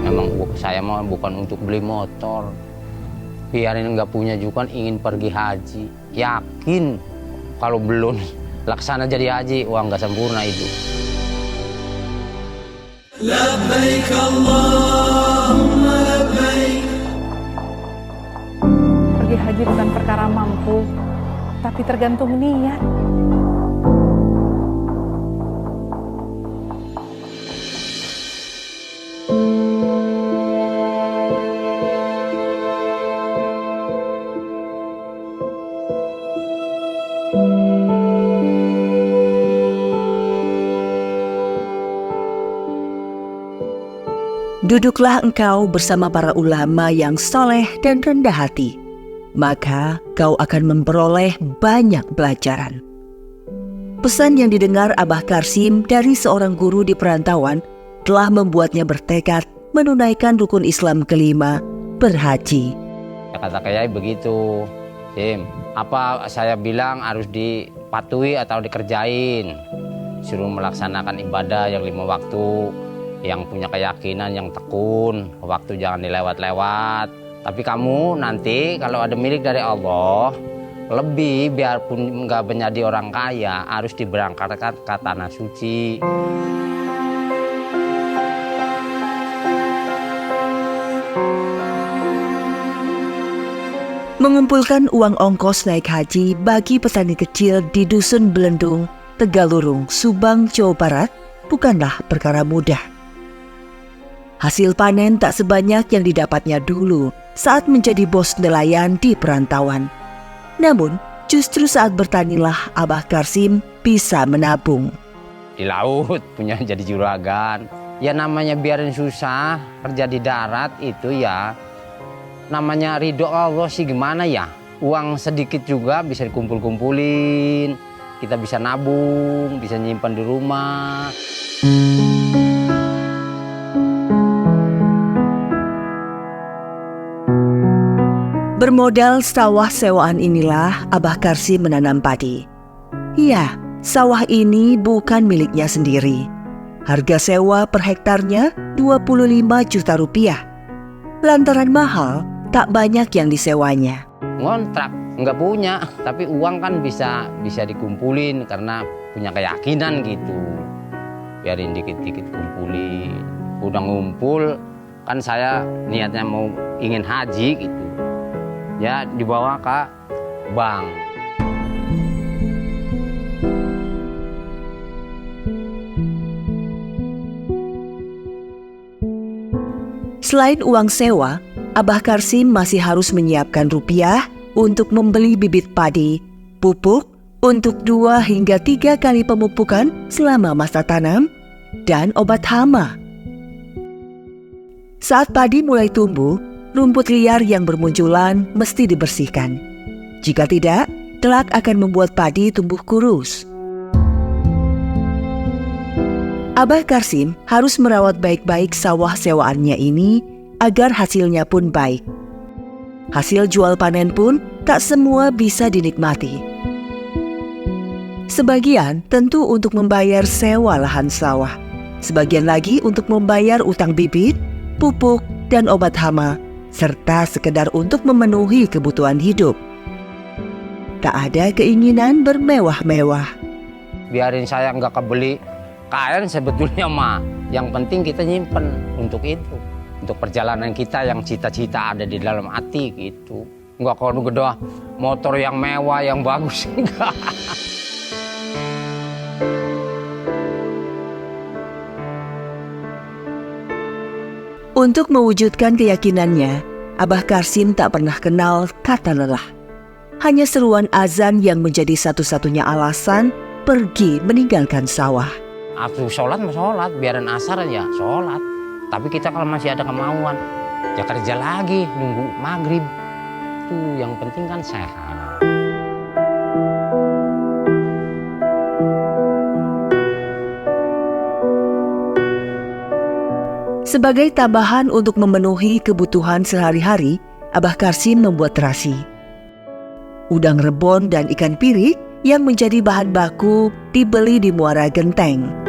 Memang saya mau bukan untuk beli motor. Biarin nggak punya juga ingin pergi haji. Yakin kalau belum laksana jadi haji, uang nggak sempurna itu. Labbaik Allahumma labbaik. Pergi haji bukan perkara mampu, tapi tergantung niat. Duduklah engkau bersama para ulama yang soleh dan rendah hati, maka kau akan memperoleh banyak pelajaran. Pesan yang didengar Abah Karsim dari seorang guru di perantauan telah membuatnya bertekad menunaikan rukun Islam kelima, berhaji. Kata Kiai begitu, Sim, apa saya bilang harus dipatuhi atau dikerjain, suruh melaksanakan ibadah yang 5 waktu, yang punya keyakinan, yang tekun, waktu jangan dilewat-lewat. Tapi kamu nanti kalau ada milik dari Allah, lebih biarpun nggak menjadi orang kaya, harus diberangkatkan ke tanah suci. Mengumpulkan uang ongkos naik haji bagi petani kecil di Dusun Belendung, Tegalurung, Subang, Jawa Barat bukanlah perkara mudah. Hasil panen tak sebanyak yang didapatnya dulu saat menjadi bos nelayan di perantauan. Namun, justru saat bertanilah Abah Karsim bisa menabung. Di laut punya jadi juragan. Ya namanya biarin susah, kerja di darat itu ya namanya ridho Allah sih, gimana ya. Uang sedikit juga bisa dikumpul-kumpulin, kita bisa nabung, bisa nyimpan di rumah. Bermodal sawah sewaan inilah Abah Karsim menanam padi. Ya, sawah ini bukan miliknya sendiri. Harga sewa per hektarnya 25 juta rupiah. Lantaran mahal, tak banyak yang disewanya. Ngontrak nggak punya, tapi uang kan bisa dikumpulin karena punya keyakinan gitu. Biarin dikit-dikit kumpulin. Udah ngumpul, kan saya niatnya mau ingin haji gitu. Ya dibawa ke bank. Selain uang sewa, Abah Karsim masih harus menyiapkan rupiah untuk membeli bibit padi, pupuk untuk 2 hingga 3 kali pemupukan selama masa tanam, dan obat hama. Saat padi mulai tumbuh, rumput liar yang bermunculan mesti dibersihkan. Jika tidak, kelak akan membuat padi tumbuh kurus. Abah Karsim harus merawat baik-baik sawah sewaannya ini agar hasilnya pun baik. Hasil jual panen pun tak semua bisa dinikmati. Sebagian tentu untuk membayar sewa lahan sawah, sebagian lagi untuk membayar utang bibit, pupuk, dan obat hama, serta sekedar untuk memenuhi kebutuhan hidup. Tak ada keinginan bermewah-mewah. Biarin saya nggak kebeli kain sebetulnya mah. Yang penting kita nyimpen untuk itu. Untuk perjalanan kita yang cita-cita ada di dalam hati gitu. Nggak kalau gede motor yang mewah, yang bagus, enggak. Untuk mewujudkan keyakinannya, Abah Karsim tak pernah kenal kata lelah. Hanya seruan azan yang menjadi satu-satunya alasan pergi meninggalkan sawah. Aku sholat, biarin asar ya sholat. Tapi kita kalau masih ada kemauan, ya kerja lagi, nunggu maghrib. Tuh yang penting kan sehat. Sebagai tambahan untuk memenuhi kebutuhan sehari-hari, Abah Karsim membuat terasi. Udang rebon dan ikan pirik yang menjadi bahan baku dibeli di Muara Genteng.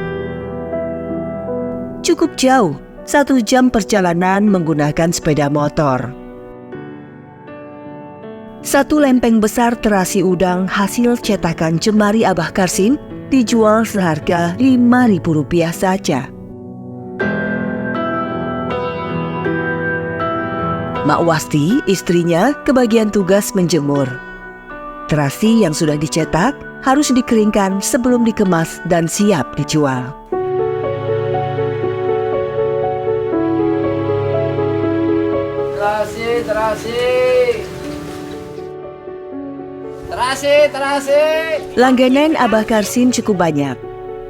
cukup jauh, 1 jam perjalanan menggunakan sepeda motor. 1 lempeng besar terasi udang hasil cetakan jemari Abah Karsim dijual seharga Rp5.000 saja. Mak Wasti, istrinya, kebagian tugas menjemur. Terasi yang sudah dicetak harus dikeringkan sebelum dikemas dan siap dijual. Terasi. Langganan Abah Karsim cukup banyak.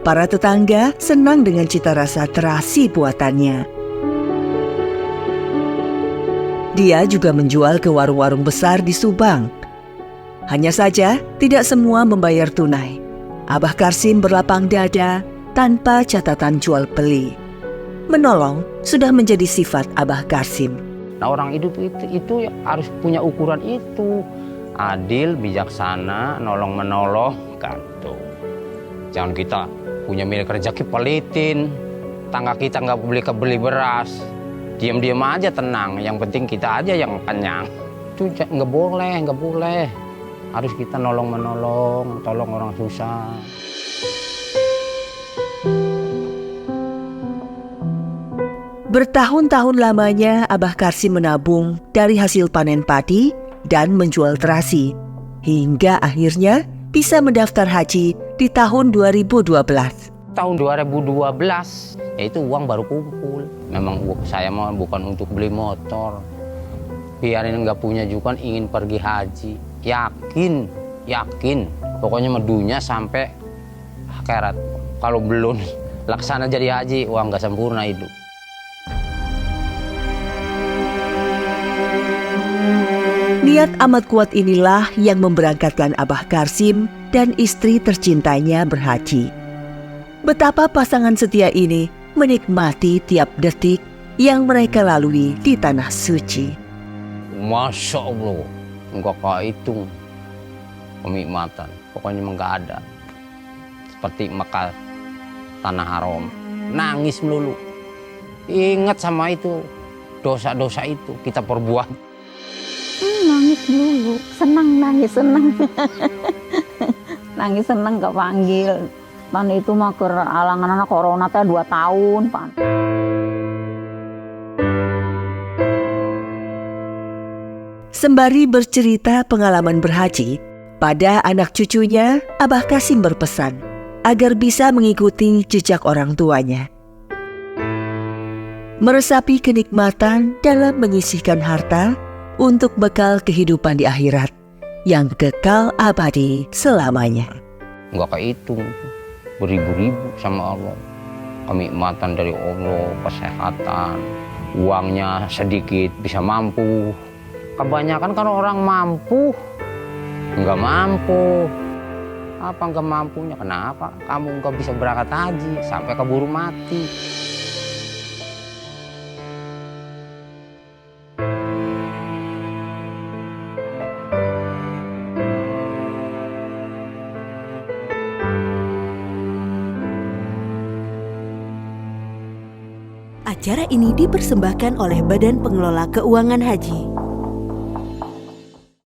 Para tetangga senang dengan cita rasa terasi buatannya. Dia juga menjual ke warung-warung besar di Subang. Hanya saja, tidak semua membayar tunai. Abah Karsim berlapang dada tanpa catatan jual beli. Menolong sudah menjadi sifat Abah Karsim. Nah, orang hidup itu harus punya ukuran itu. Adil, bijaksana, nolong-menolong, kan tuh. Jangan kita punya milik rezeki pelitin. Tangga kita nggak beli beras. Diam-diam aja tenang. Yang penting kita aja yang kenyang. Itu nggak boleh. Harus kita nolong-menolong, tolong orang susah. Bertahun-tahun lamanya Abah Karsim menabung dari hasil panen padi dan menjual terasi, hingga akhirnya bisa mendaftar haji di tahun 2012. Tahun 2012, itu uang baru kumpul. Memang saya mah bukan untuk beli motor. Biarin nggak punya juga ingin pergi haji. Yakin. Pokoknya medunya sampai akhirat. Kalau belum laksana jadi haji, uang nggak sempurna hidup. Niat amat kuat inilah yang memberangkatkan Abah Karsim dan istri tercintanya berhaji. Betapa pasangan setia ini menikmati tiap detik yang mereka lalui di tanah suci. Masya Allah, enggak kehitung kenikmatan. Pokoknya enggak ada. Seperti Mekah, tanah haram. Nangis melulu. Ingat sama itu, dosa-dosa itu kita perbuat. Nangis dulu, nangis senang. Nangis senang gak panggil. Pan itu mah ke alangan anak corona teh 2 tahun, Pan. Sembari bercerita pengalaman berhaji, pada anak cucunya, Abah Karsim berpesan agar bisa mengikuti jejak orang tuanya. Meresapi kenikmatan dalam menyisihkan harta untuk bekal kehidupan di akhirat yang kekal abadi selamanya. Enggak kehitung, beribu-ribu sama Allah. Kenikmatan dari Allah, kesehatan, uangnya sedikit bisa mampu. Kebanyakan kan orang mampu, enggak mampu. Apa enggak mampunya? Kenapa? Kamu enggak bisa berangkat haji sampai keburu mati. Acara ini dipersembahkan oleh Badan Pengelola Keuangan Haji.